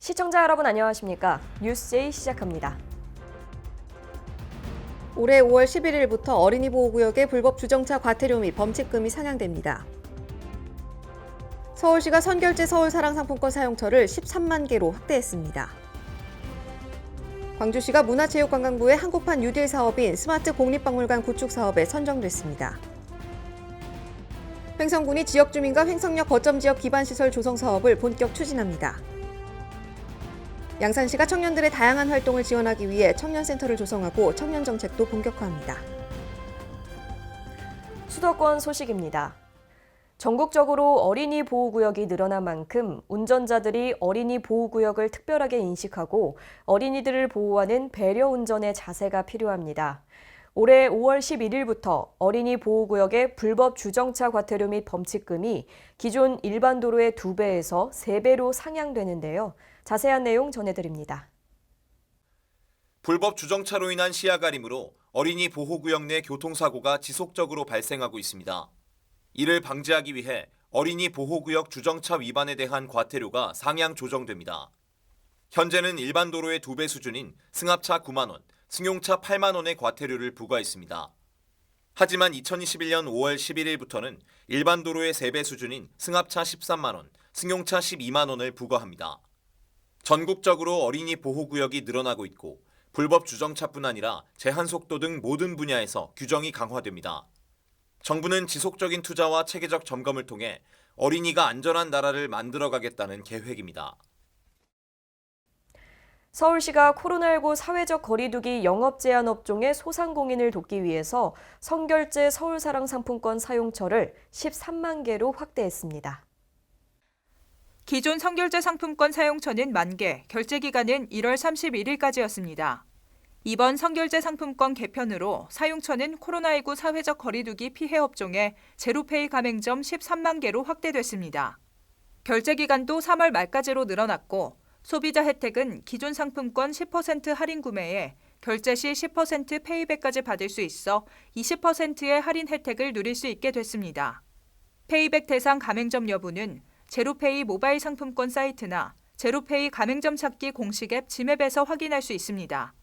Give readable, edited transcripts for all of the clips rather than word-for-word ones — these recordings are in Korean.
시청자 여러분 안녕하십니까? 뉴스제이 시작합니다. 올해 5월 11일부터 어린이 보호구역의 불법 주정차 과태료 및 범칙금이 상향됩니다. 서울시가 선결제 서울사랑상품권 사용처를 13만 개로 확대했습니다. 광주시가 문화체육관광부의 한국판 뉴딜 사업인 스마트 공립박물관 구축 사업에 선정됐습니다. 횡성군이 지역주민과 횡성역 거점 지역 기반시설 조성 사업을 본격 추진합니다. 양산시가 청년들의 다양한 활동을 지원하기 위해 청년센터를 조성하고 청년 정책도 본격화합니다. 수도권 소식입니다. 전국적으로 어린이 보호구역이 늘어난 만큼 운전자들이 어린이 보호구역을 특별하게 인식하고 어린이들을 보호하는 배려 운전의 자세가 필요합니다. 올해 5월 11일부터 어린이 보호구역의 불법 주정차 과태료 및 범칙금이 기존 일반 도로의 2배에서 3배로 상향되는데요. 자세한 내용 전해드립니다. 불법 주정차로 인한 시야 가림으로 어린이 보호구역 내 교통사고가 지속적으로 발생하고 있습니다. 이를 방지하기 위해 어린이 보호구역 주정차 위반에 대한 과태료가 상향 조정됩니다. 현재는 일반 도로의 2배 수준인 승합차 9만 원, 승용차 8만 원의 과태료를 부과했습니다. 하지만 2021년 5월 11일부터는 일반 도로의 3배 수준인 승합차 13만 원, 승용차 12만 원을 부과합니다. 전국적으로 어린이 보호구역이 늘어나고 있고 불법 주정차뿐 아니라 제한속도 등 모든 분야에서 규정이 강화됩니다. 정부는 지속적인 투자와 체계적 점검을 통해 어린이가 안전한 나라를 만들어가겠다는 계획입니다. 서울시가 코로나19 사회적 거리두기 영업 제한 업종의 소상공인을 돕기 위해서 선결제 서울사랑상품권 사용처를 13만 개로 확대했습니다. 기존 선결제 상품권 사용처는 10,000개, 결제 기간은 1월 31일까지였습니다. 이번 선결제 상품권 개편으로 사용처는 코로나19 사회적 거리두기 피해 업종에 제로페이 가맹점 13만 개로 확대됐습니다. 결제 기간도 3월 말까지로 늘어났고 소비자 혜택은 기존 상품권 10% 할인 구매에 결제 시 10% 페이백까지 받을 수 있어 20%의 할인 혜택을 누릴 수 있게 됐습니다. 페이백 대상 가맹점 여부는 제로페이 모바일 상품권 사이트나 제로페이 가맹점 찾기 공식 앱 지맵에서 확인할 수 있습니다.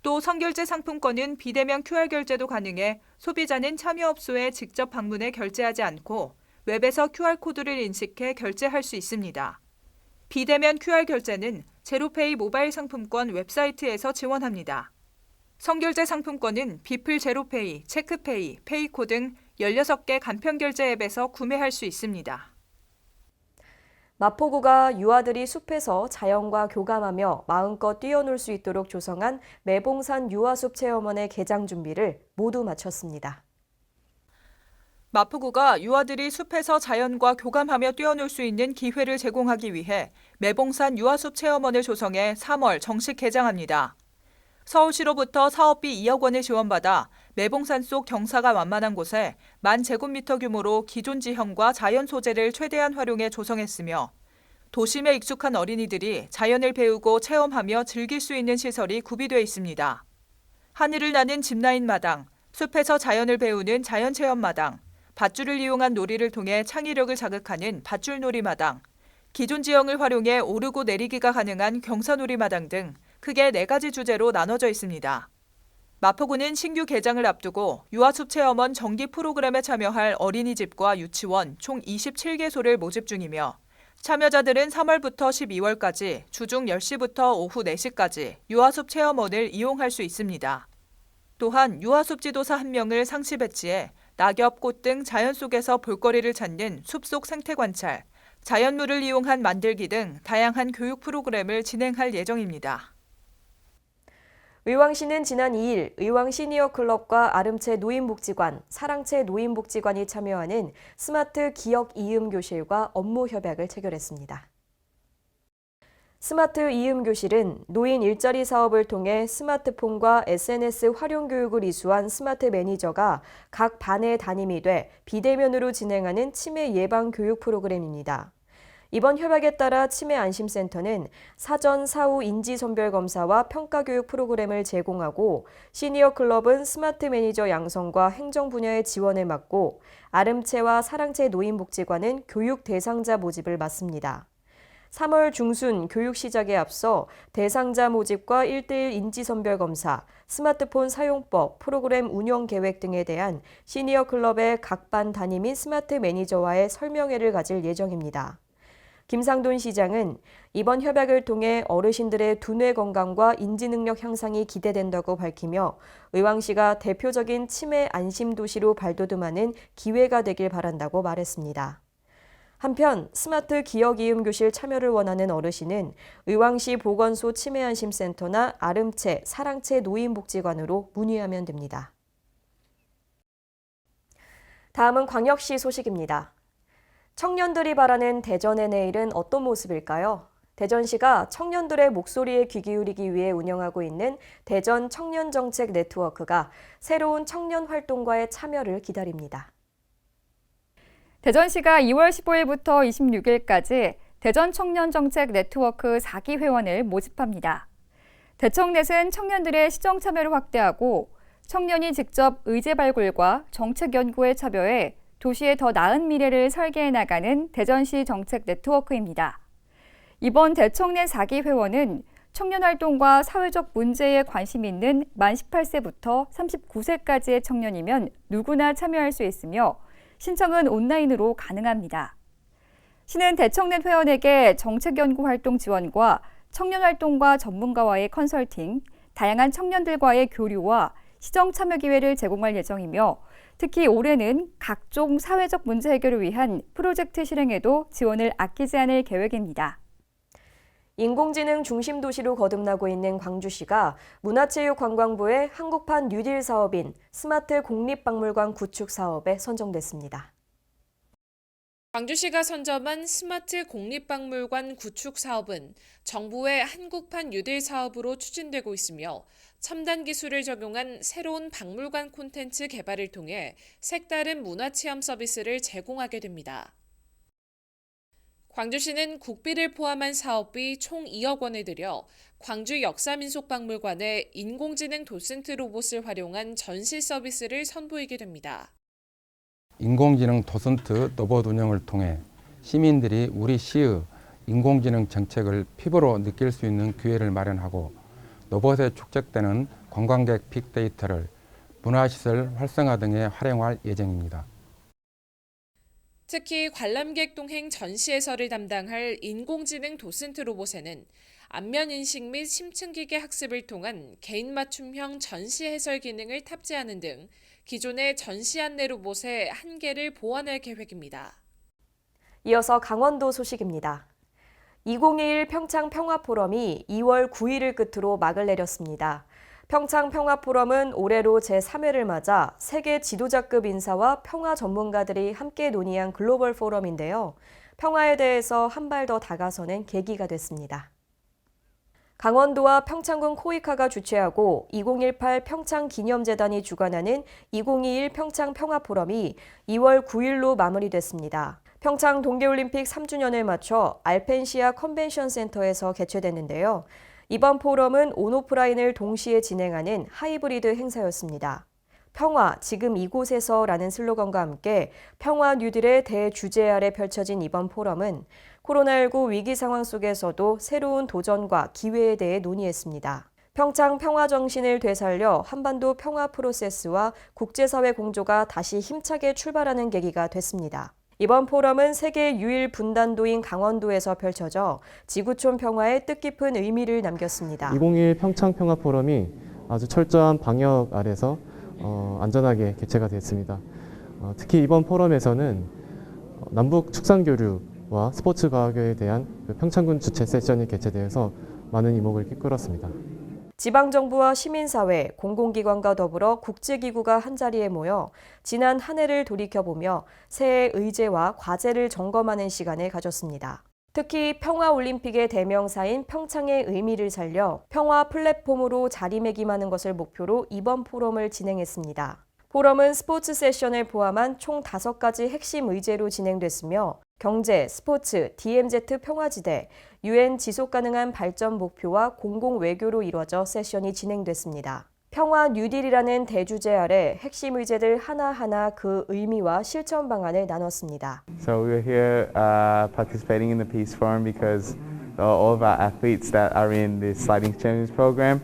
또 선결제 상품권은 비대면 QR 결제도 가능해 소비자는 참여업소에 직접 방문해 결제하지 않고 웹에서 QR코드를 인식해 결제할 수 있습니다. 비대면 QR 결제는 제로페이 모바일 상품권 웹사이트에서 지원합니다. 선결제 상품권은 비플 제로페이, 체크페이, 페이코 등 16개 간편결제 앱에서 구매할 수 있습니다. 마포구가 유아들이 숲에서 자연과 교감하며 마음껏 뛰어놀 수 있도록 조성한 매봉산 유아숲 체험원의 개장 준비를 모두 마쳤습니다. 마포구가 유아들이 숲에서 자연과 교감하며 뛰어놀 수 있는 기회를 제공하기 위해 매봉산 유아숲 체험원을 조성해 3월 정식 개장합니다. 서울시로부터 사업비 2억 원을 지원받아 매봉산 속 경사가 완만한 곳에 10,000제곱미터 규모로 기존 지형과 자연 소재를 최대한 활용해 조성했으며 도심에 익숙한 어린이들이 자연을 배우고 체험하며 즐길 수 있는 시설이 구비돼 있습니다. 하늘을 나는 짚라인 마당, 숲에서 자연을 배우는 자연체험 마당, 밧줄을 이용한 놀이를 통해 창의력을 자극하는 밧줄놀이 마당, 기존 지형을 활용해 오르고 내리기가 가능한 경사놀이 마당 등 크게 4가지 주제로 나눠져 있습니다. 마포구는 신규 개장을 앞두고 유아숲 체험원 정기 프로그램에 참여할 어린이집과 유치원 총 27개소를 모집 중이며 참여자들은 3월부터 12월까지 주중 10시부터 오후 4시까지 유아숲 체험원을 이용할 수 있습니다. 또한 유아숲 지도사 1명을 상시 배치해 낙엽, 꽃 등 자연 속에서 볼거리를 찾는 숲속 생태 관찰, 자연물을 이용한 만들기 등 다양한 교육 프로그램을 진행할 예정입니다. 의왕시는 지난 2일 의왕 시니어클럽과 아름채 노인복지관, 사랑채 노인복지관이 참여하는 스마트 기억 이음 교실과 업무 협약을 체결했습니다. 스마트 이음 교실은 노인 일자리 사업을 통해 스마트폰과 SNS 활용 교육을 이수한 스마트 매니저가 각 반의 담임이 돼 비대면으로 진행하는 치매 예방 교육 프로그램입니다. 이번 협약에 따라 치매안심센터는 사전 사후 인지선별검사와 평가교육 프로그램을 제공하고 시니어클럽은 스마트 매니저 양성과 행정 분야의 지원을 맡고 아름채와 사랑채 노인복지관은 교육 대상자 모집을 맡습니다. 3월 중순 교육 시작에 앞서 대상자 모집과 1:1 인지선별 검사, 스마트폰 사용법, 프로그램 운영 계획 등에 대한 시니어 클럽의 각 반 담임인 스마트 매니저와의 설명회를 가질 예정입니다. 김상돈 시장은 이번 협약을 통해 어르신들의 두뇌 건강과 인지 능력 향상이 기대된다고 밝히며 의왕시가 대표적인 치매 안심 도시로 발돋움하는 기회가 되길 바란다고 말했습니다. 한편 스마트 기억 이음 교실 참여를 원하는 어르신은 의왕시 보건소 치매안심센터나 아름채, 사랑채 노인복지관으로 문의하면 됩니다. 다음은 광역시 소식입니다. 청년들이 바라는 대전의 내일은 어떤 모습일까요? 대전시가 청년들의 목소리에 귀 기울이기 위해 운영하고 있는 대전 청년정책 네트워크가 새로운 청년 활동가의 참여를 기다립니다. 대전시가 2월 15일부터 26일까지 대전 청년정책 네트워크 4기 회원을 모집합니다. 대청넷은 청년들의 시정 참여를 확대하고 청년이 직접 의제 발굴과 정책 연구에 참여해 도시의 더 나은 미래를 설계해 나가는 대전시 정책 네트워크입니다. 이번 대청넷 4기 회원은 청년 활동과 사회적 문제에 관심 있는 만 18세부터 39세까지의 청년이면 누구나 참여할 수 있으며 신청은 온라인으로 가능합니다. 시는 대청넷 회원에게 정책 연구 활동 지원과 청년 활동가 전문가와의 컨설팅, 다양한 청년들과의 교류와 시정 참여 기회를 제공할 예정이며 특히 올해는 각종 사회적 문제 해결을 위한 프로젝트 실행에도 지원을 아끼지 않을 계획입니다. 인공지능 중심 도시로 거듭나고 있는 광주시가 문화체육관광부의 한국판 뉴딜 사업인 스마트 공립박물관 구축 사업에 선정됐습니다. 광주시가 선점한 스마트 공립박물관 구축 사업은 정부의 한국판 뉴딜 사업으로 추진되고 있으며 첨단 기술을 적용한 새로운 박물관 콘텐츠 개발을 통해 색다른 문화체험 서비스를 제공하게 됩니다. 광주시는 국비를 포함한 사업비 총 2억 원을 들여 광주 역사민속박물관에 인공지능 도슨트 로봇을 활용한 전시 서비스를 선보이게 됩니다. 인공지능 도슨트 로봇 운영을 통해 시민들이 우리 시의 인공지능 정책을 피부로 느낄 수 있는 기회를 마련하고 로봇에 축적되는 관광객 빅데이터를 문화시설 활성화 등에 활용할 예정입니다. 특히 관람객 동행 전시 해설을 담당할 인공지능 도슨트 로봇에는 안면 인식 및 심층기계 학습을 통한 개인 맞춤형 전시 해설 기능을 탑재하는 등 기존의 전시 안내 로봇의 한계를 보완할 계획입니다. 이어서 강원도 소식입니다. 2021 평창 평화포럼이 2월 9일을 끝으로 막을 내렸습니다. 평창 평화포럼은 올해로 제3회를 맞아 세계 지도자급 인사와 평화 전문가들이 함께 논의한 글로벌 포럼인데요. 평화에 대해서 한 발 더 다가서는 계기가 됐습니다. 강원도와 평창군 코이카가 주최하고 2018 평창기념재단이 주관하는 2021 평창 평화포럼이 2월 9일로 마무리됐습니다. 평창 동계올림픽 3주년을 맞춰 알펜시아 컨벤션 센터에서 개최됐는데요. 이번 포럼은 온오프라인을 동시에 진행하는 하이브리드 행사였습니다. 평화, 지금 이곳에서라는 슬로건과 함께 평화 뉴딜의 대주제 아래 펼쳐진 이번 포럼은 코로나19 위기 상황 속에서도 새로운 도전과 기회에 대해 논의했습니다. 평창 평화 정신을 되살려 한반도 평화 프로세스와 국제사회 공조가 다시 힘차게 출발하는 계기가 됐습니다. 이번 포럼은 세계 유일 분단도인 강원도에서 펼쳐져 지구촌 평화에 뜻깊은 의미를 남겼습니다. 2021 평창 평화 포럼이 아주 철저한 방역 아래서 안전하게 개최가 됐습니다. 특히 이번 포럼에서는 남북 축산 교류와 스포츠 과학에 대한 평창군 주최 세션이 개최되어서 많은 이목을 끌었습니다. 지방정부와 시민사회, 공공기관과 더불어 국제기구가 한자리에 모여 지난 한 해를 돌이켜보며 새해 의제와 과제를 점검하는 시간을 가졌습니다. 특히 평화올림픽의 대명사인 평창의 의미를 살려 평화 플랫폼으로 자리매김하는 것을 목표로 이번 포럼을 진행했습니다. 포럼은 스포츠 세션을 포함한 총 5가지 핵심 의제로 진행됐으며 경제, 스포츠, DMZ 평화지대, UN 지속가능한 발전 목표와 공공외교로 이뤄져 세션이 진행됐습니다. 평화 뉴딜이라는 대주제 아래 핵심 의제들 하나하나 그 의미와 실천 방안을 나눴습니다. So we're here participating in the Peace Forum because all of our athletes that are in the Sliding Champions program,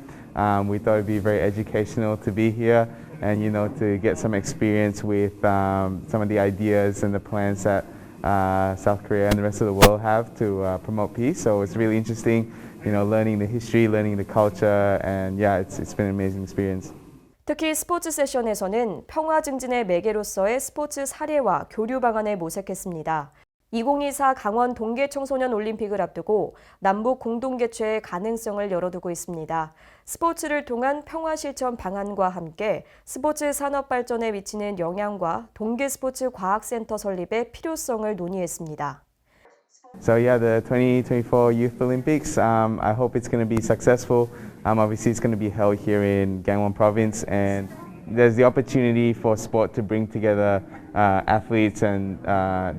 we thought it'd be very educational to be here and to get some experience with some of the ideas and the plans that South Korea and the rest of the world have to promote peace. So it's really interesting, learning the history, learning the culture, and yeah, it's been an amazing experience. 특히 스포츠 세션에서는 평화 증진의 매개로서의 스포츠 사례와 교류 방안을 모색했습니다. 2024 강원 동계 청소년 올림픽을 앞두고 남북 공동 개최의 가능성을 열어두고 있습니다. 스포츠를 통한 평화 실천 방안과 함께 스포츠 산업 발전에 미치는 영향과 동계 스포츠 과학센터 설립의 필요성을 논의했습니다. So yeah, the 2024 Youth Olympics, I hope it's going to be successful. Obviously it's going to be held here in Gangwon Province, and there's the opportunity for sport to bring together athletes and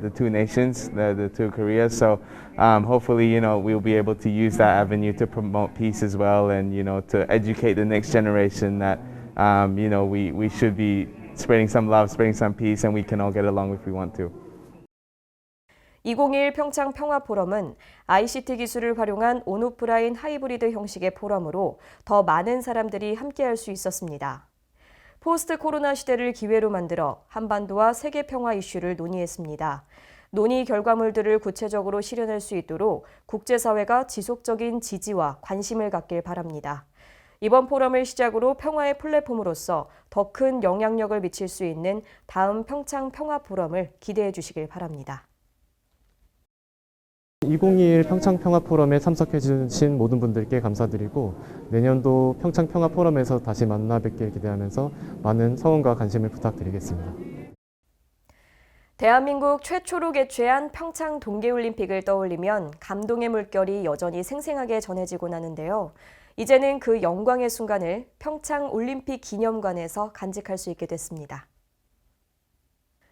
the two nations, the two Koreas. So hopefully, we'll be able to use that avenue to promote peace as well, and to educate the next generation that we should be spreading some love, spreading some peace, and we can all get along if we want to. 2021 평창 평화 포럼은 ICT 기술을 활용한 온오프라인 하이브리드 형식의 포럼으로 더 많은 사람들이 함께할 수 있었습니다. 포스트 코로나 시대를 기회로 만들어 한반도와 세계 평화 이슈를 논의했습니다. 논의 결과물들을 구체적으로 실현할 수 있도록 국제사회가 지속적인 지지와 관심을 갖길 바랍니다. 이번 포럼을 시작으로 평화의 플랫폼으로서 더 큰 영향력을 미칠 수 있는 다음 평창 평화 포럼을 기대해 주시길 바랍니다. 2021 평창 평화 포럼에 참석해 주신 모든 분들께 감사드리고 내년도 평창 평화 포럼에서 다시 만나 뵙길 기대하면서 많은 성원과 관심을 부탁드리겠습니다. 대한민국 최초로 개최한 평창 동계올림픽을 떠올리면 감동의 물결이 여전히 생생하게 전해지곤 하는데요. 이제는 그 영광의 순간을 평창 올림픽 기념관에서 간직할 수 있게 됐습니다.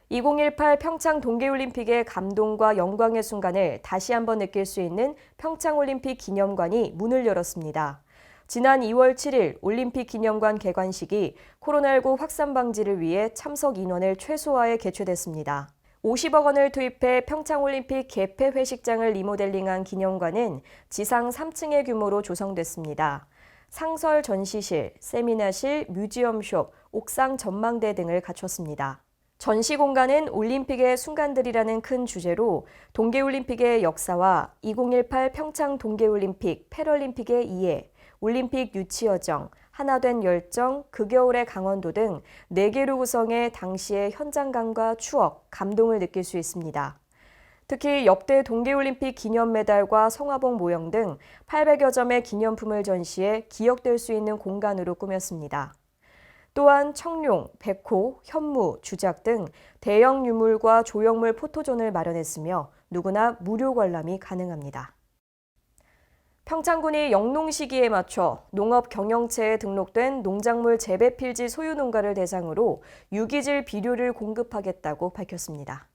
2018 평창 동계올림픽의 감동과 영광의 순간을 다시 한번 느낄 수 있는 평창올림픽 기념관이 문을 열었습니다. 지난 2월 7일 올림픽 기념관 개관식이 코로나19 확산 방지를 위해 참석 인원을 최소화해 개최됐습니다. 50억 원을 투입해 평창올림픽 개폐 회식장을 리모델링한 기념관은 지상 3층의 규모로 조성됐습니다. 상설 전시실, 세미나실, 뮤지엄숍, 옥상 전망대 등을 갖췄습니다. 전시 공간은 올림픽의 순간들이라는 큰 주제로 동계올림픽의 역사와 2018 평창 동계올림픽, 패럴림픽의 이해, 올림픽 유치 여정, 하나된 열정, 그 겨울의 강원도 등 4개로 구성해 당시의 현장감과 추억, 감동을 느낄 수 있습니다. 특히 역대 동계올림픽 기념 메달과 성화봉 모형 등 800여 점의 기념품을 전시해 기억될 수 있는 공간으로 꾸몄습니다. 또한 청룡, 백호, 현무, 주작 등 대형 유물과 조형물 포토존을 마련했으며 누구나 무료 관람이 가능합니다. 평창군이 영농 시기에 맞춰 농업 경영체에 등록된 농작물 재배 필지 소유 농가를 대상으로 유기질 비료를 공급하겠다고 밝혔습니다.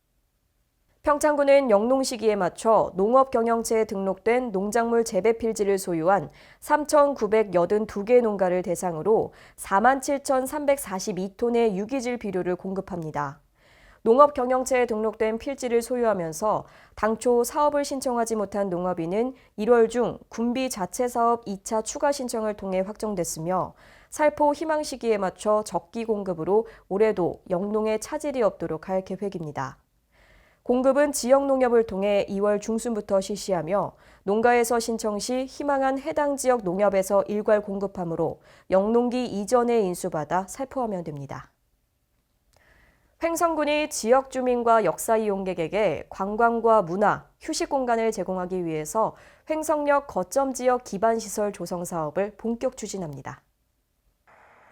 평창군은 영농 시기에 맞춰 농업 경영체에 등록된 농작물 재배 필지를 소유한 3,982개 농가를 대상으로 47,342톤의 유기질 비료를 공급합니다. 농업 경영체에 등록된 필지를 소유하면서 당초 사업을 신청하지 못한 농업인은 1월 중 군비 자체 사업 2차 추가 신청을 통해 확정됐으며 살포 희망 시기에 맞춰 적기 공급으로 올해도 영농에 차질이 없도록 할 계획입니다. 공급은 지역 농협을 통해 2월 중순부터 실시하며 농가에서 신청 시 희망한 해당 지역 농협에서 일괄 공급하므로 영농기 이전에 인수받아 살포하면 됩니다. 횡성군이 지역 주민과 역사 이용객에게 관광과 문화, 휴식 공간을 제공하기 위해서 횡성역 거점 지역 기반시설 조성 사업을 본격 추진합니다.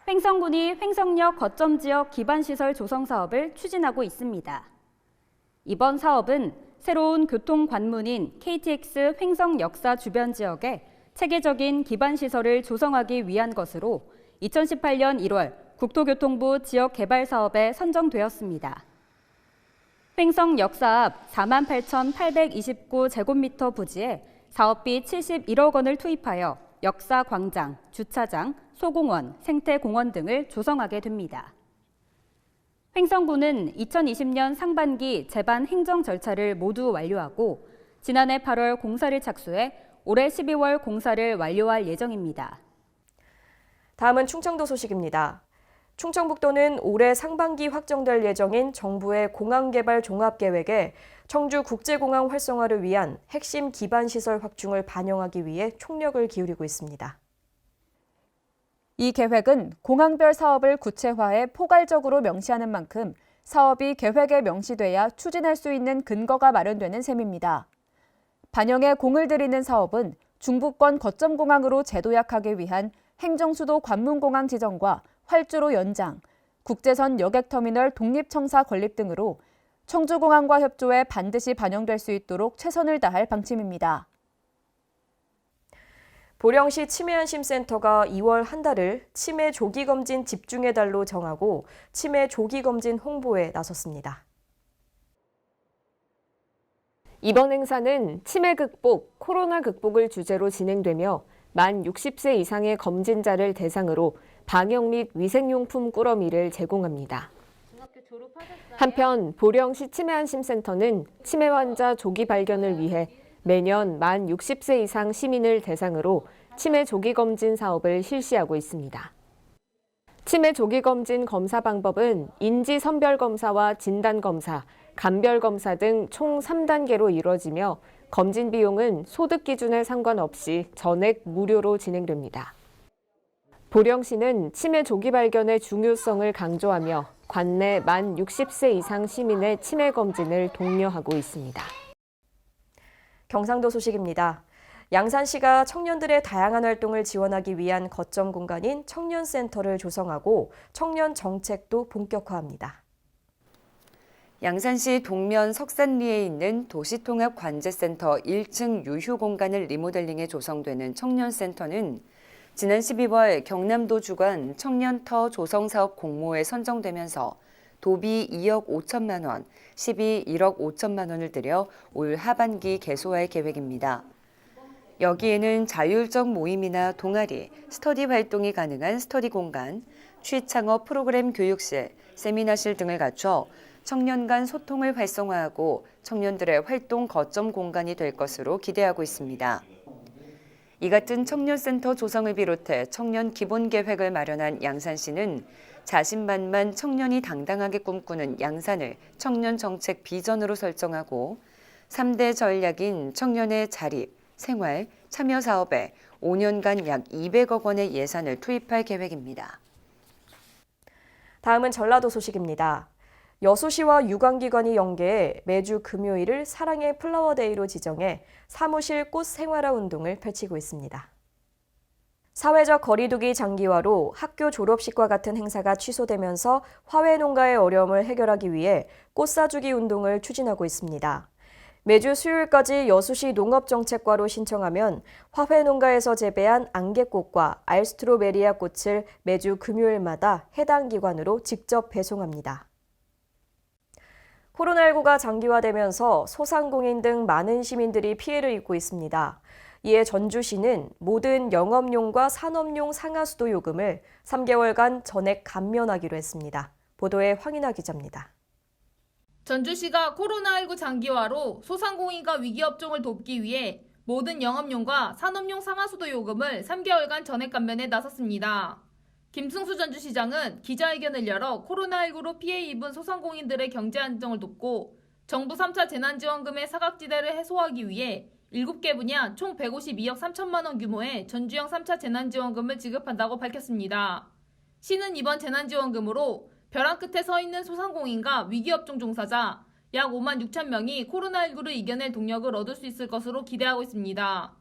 횡성군이 횡성역 거점 지역 기반시설 조성 사업을 추진하고 있습니다. 이번 사업은 새로운 교통 관문인 KTX 횡성 역사 주변 지역에 체계적인 기반시설을 조성하기 위한 것으로 2018년 1월 국토교통부 지역개발사업에 선정되었습니다. 횡성 역사 앞 48,829제곱미터 부지에 사업비 71억 원을 투입하여 역사광장, 주차장, 소공원, 생태공원 등을 조성하게 됩니다. 횡성구는 2020년 상반기 제반 행정 절차를 모두 완료하고 지난해 8월 공사를 착수해 올해 12월 공사를 완료할 예정입니다. 다음은 충청도 소식입니다. 충청북도는 올해 상반기 확정될 예정인 정부의 공항개발 종합계획에 청주국제공항 활성화를 위한 핵심 기반시설 확충을 반영하기 위해 총력을 기울이고 있습니다. 이 계획은 공항별 사업을 구체화해 포괄적으로 명시하는 만큼 사업이 계획에 명시돼야 추진할 수 있는 근거가 마련되는 셈입니다. 반영에 공을 들이는 사업은 중부권 거점공항으로 재도약하기 위한 행정수도 관문공항 지정과 활주로 연장, 국제선 여객터미널 독립청사 건립 등으로 청주공항과 협조해 반드시 반영될 수 있도록 최선을 다할 방침입니다. 보령시 치매안심센터가 2월 한 달을 치매 조기검진 집중의 달로 정하고 치매 조기검진 홍보에 나섰습니다. 이번 행사는 치매 극복, 코로나 극복을 주제로 진행되며 만 60세 이상의 검진자를 대상으로 방역 및 위생용품 꾸러미를 제공합니다. 한편 보령시 치매안심센터는 치매 환자 조기 발견을 위해 매년 만 60세 이상 시민을 대상으로 치매 조기검진 사업을 실시하고 있습니다. 치매 조기검진 검사 방법은 인지선별검사와 진단검사, 감별검사 등 총 3단계로 이루어지며 검진 비용은 소득 기준에 상관없이 전액 무료로 진행됩니다. 보령시는 치매 조기 발견의 중요성을 강조하며 관내 만 60세 이상 시민의 치매 검진을 독려하고 있습니다. 경상도 소식입니다. 양산시가 청년들의 다양한 활동을 지원하기 위한 거점 공간인 청년센터를 조성하고 청년 정책도 본격화합니다. 양산시 동면 석산리에 있는 도시통합관제센터 1층 유휴 공간을 리모델링해 조성되는 청년센터는 지난 12월 경남도 주관 청년터 조성사업 공모에 선정되면서 도비 2억 5천만 원, 시비 1억 5천만 원을 들여 올 하반기 개소할 계획입니다. 여기에는 자율적 모임이나 동아리, 스터디 활동이 가능한 스터디 공간, 취창업 프로그램 교육실, 세미나실 등을 갖춰 청년 간 소통을 활성화하고 청년들의 활동 거점 공간이 될 것으로 기대하고 있습니다. 이 같은 청년센터 조성을 비롯해 청년 기본 계획을 마련한 양산시는 자신만만 청년이 당당하게 꿈꾸는 양산을 청년 정책 비전으로 설정하고 3대 전략인 청년의 자립, 생활, 참여 사업에 5년간 약 200억 원의 예산을 투입할 계획입니다. 다음은 전라도 소식입니다. 여수시와 유관기관이 연계해 매주 금요일을 사랑의 플라워데이로 지정해 사무실 꽃 생활화 운동을 펼치고 있습니다. 사회적 거리두기 장기화로 학교 졸업식과 같은 행사가 취소되면서 화훼 농가의 어려움을 해결하기 위해 꽃 사주기 운동을 추진하고 있습니다. 매주 수요일까지 여수시 농업정책과로 신청하면 화훼 농가에서 재배한 안개꽃과 알스트로메리아 꽃을 매주 금요일마다 해당 기관으로 직접 배송합니다. 코로나19가 장기화되면서 소상공인 등 많은 시민들이 피해를 입고 있습니다. 이에 전주시는 모든 영업용과 산업용 상하수도 요금을 3개월간 전액 감면하기로 했습니다. 보도에 황인아 기자입니다. 전주시가 코로나19 장기화로 소상공인과 위기업종을 돕기 위해 모든 영업용과 산업용 상하수도 요금을 3개월간 전액 감면에 나섰습니다. 김승수 전주시장은 기자회견을 열어 코로나19로 피해 입은 소상공인들의 경제 안정을 돕고 정부 3차 재난지원금의 사각지대를 해소하기 위해 7개 분야 총 152억 3천만 원 규모의 전주형 3차 재난지원금을 지급한다고 밝혔습니다. 시는 이번 재난지원금으로 벼랑 끝에 서 있는 소상공인과 위기업종 종사자 약 5만 6천 명이 코로나19를 이겨낼 동력을 얻을 수 있을 것으로 기대하고 있습니다.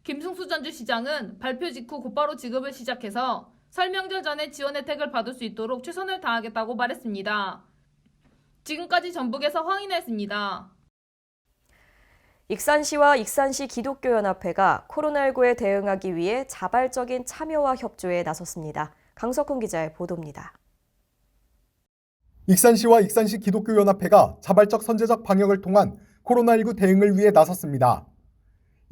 김승수 전주시장은 발표 직후 곧바로 지급을 시작해서 설명절 전에 지원 혜택을 받을 수 있도록 최선을 다하겠다고 말했습니다. 지금까지 전북에서 황인아였습니다. 익산시와 익산시 기독교연합회가 코로나19에 대응하기 위해 자발적인 참여와 협조에 나섰습니다. 강석훈 기자의 보도입니다. 익산시와 익산시 기독교연합회가 자발적 선제적 방역을 통한 코로나19 대응을 위해 나섰습니다.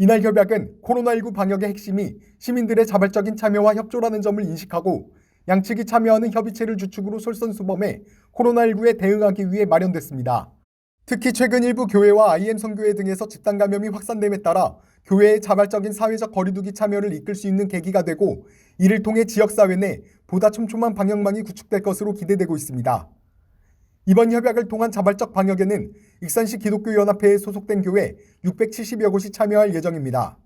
이날 협약은 코로나19 방역의 핵심이 시민들의 자발적인 참여와 협조라는 점을 인식하고 양측이 참여하는 협의체를 주축으로 솔선수범해 코로나19에 대응하기 위해 마련됐습니다. 특히 최근 일부 교회와 IM 선교회 등에서 집단 감염이 확산됨에 따라 교회의 자발적인 사회적 거리두기 참여를 이끌 수 있는 계기가 되고 이를 통해 지역사회 내 보다 촘촘한 방역망이 구축될 것으로 기대되고 있습니다. 이번 협약을 통한 자발적 방역에는 익산시 기독교연합회에 소속된 교회 670여 곳이 참여할 예정입니다.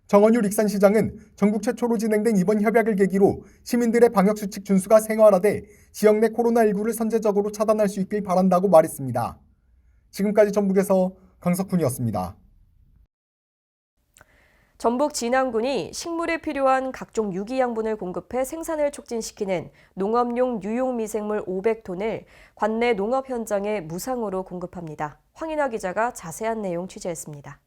정원율 익산시장은 전국 최초로 진행된 이번 협약을 계기로 시민들의 방역수칙 준수가 생활화돼 지역 내 코로나19를 선제적으로 차단할 수 있길 바란다고 말했습니다. 지금까지 전북에서 강석훈이었습니다. 전북 진안군이 식물에 필요한 각종 유기양분을 공급해 생산을 촉진시키는 농업용 유용미생물 500톤을 관내 농업 현장에 무상으로 공급합니다. 황인아 기자가 자세한 내용 취재했습니다.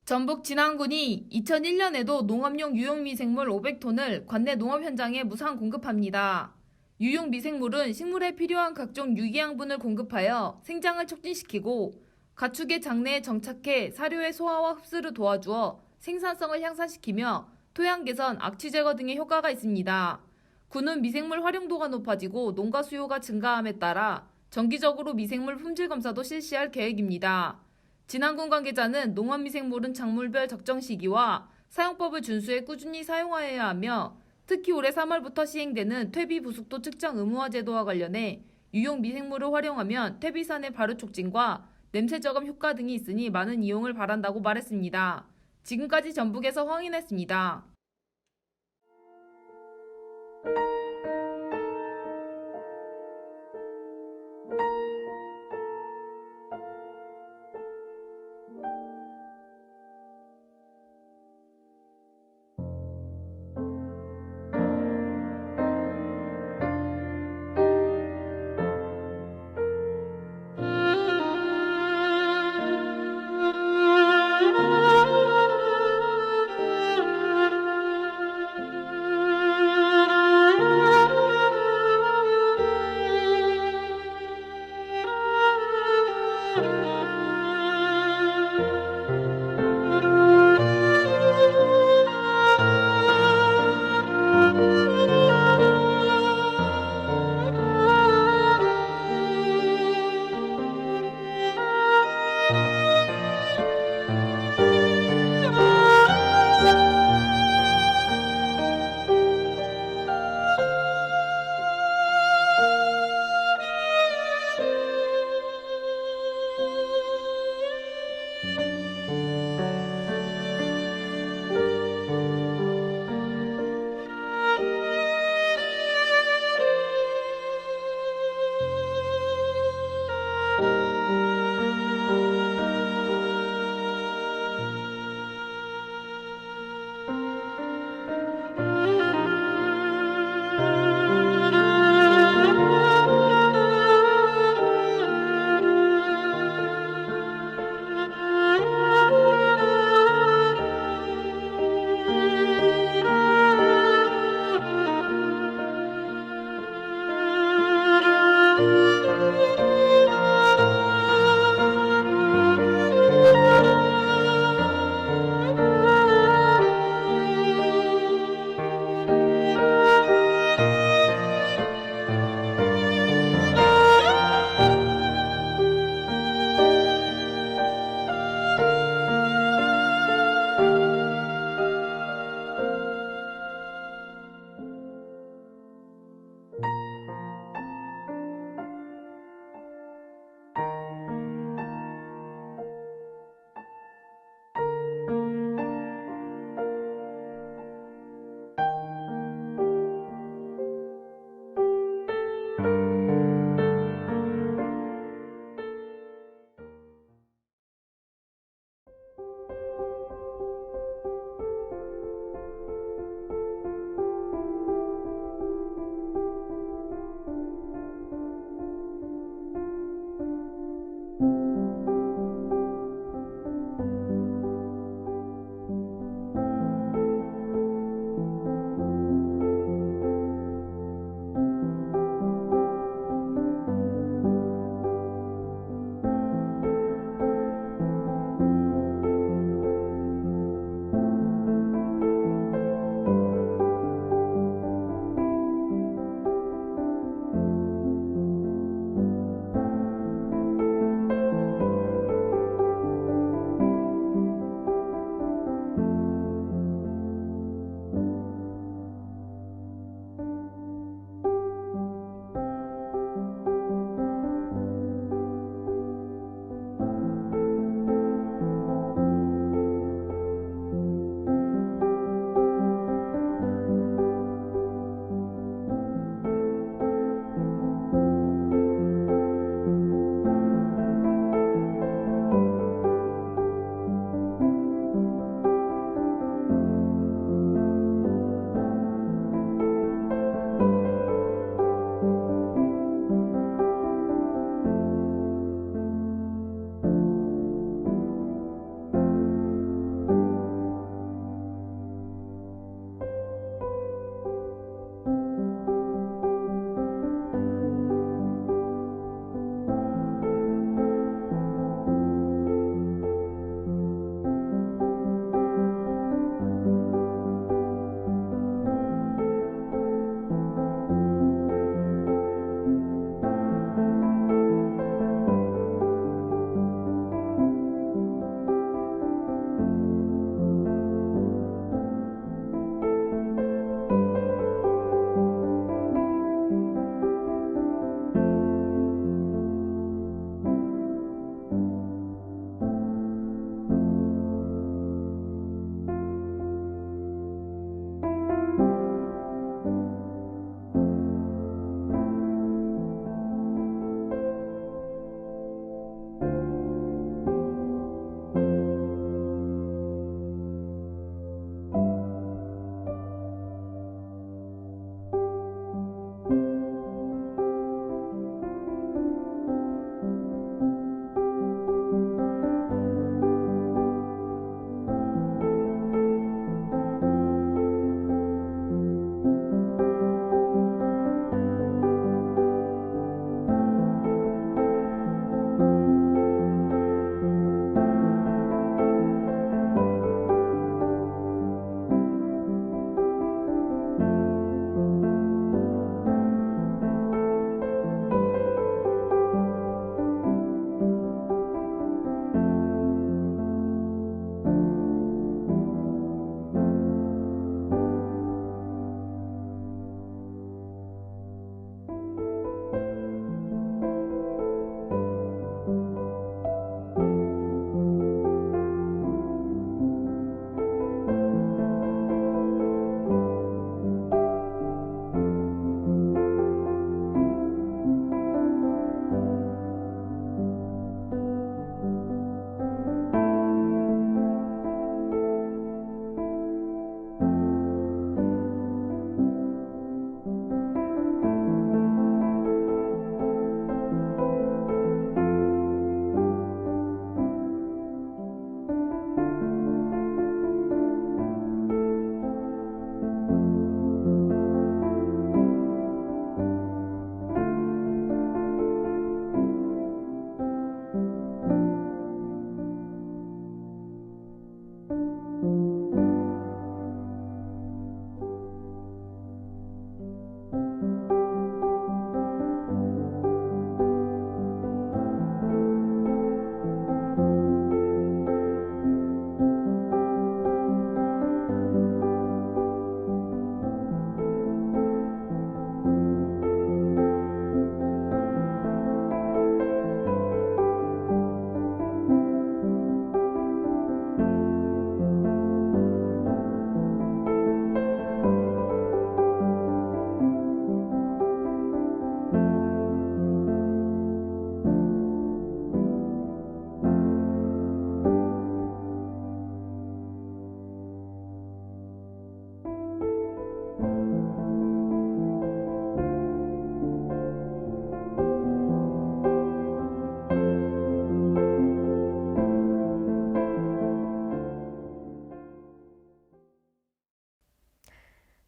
전북 진안군이 2001년에도 농업용 유용미생물 500톤을 관내 농업 현장에 무상 공급합니다. 유용미생물은 식물에 필요한 각종 유기양분을 공급하여 생장을 촉진시키고 가축의 장내에 정착해 사료의 소화와 흡수를 도와주어 생산성을 향상시키며 토양 개선, 악취 제거 등의 효과가 있습니다. 군은 미생물 활용도가 높아지고 농가 수요가 증가함에 따라 정기적으로 미생물 품질 검사도 실시할 계획입니다. 진안군 관계자는 농업미생물은 작물별 적정 시기와 사용법을 준수해 꾸준히 사용하여야 하며 특히 올해 3월부터 시행되는 퇴비 부숙도 측정 의무화 제도와 관련해 유용 미생물을 활용하면 퇴비산의 발효 촉진과 냄새 저감 효과 등이 있으니 많은 이용을 바란다고 말했습니다. 지금까지 전북에서 황인했습니다.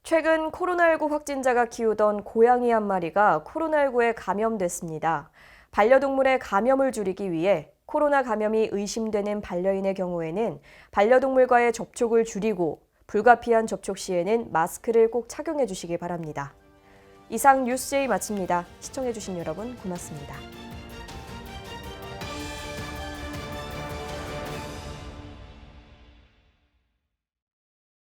최근 코로나19 확진자가 키우던 고양이 한 마리가 코로나19에 감염됐습니다. 반려동물의 감염을 줄이기 위해 코로나 감염이 의심되는 반려인의 경우에는 반려동물과의 접촉을 줄이고 불가피한 접촉 시에는 마스크를 꼭 착용해 주시기 바랍니다. 이상 뉴스제이 마칩니다. 시청해 주신 여러분 고맙습니다.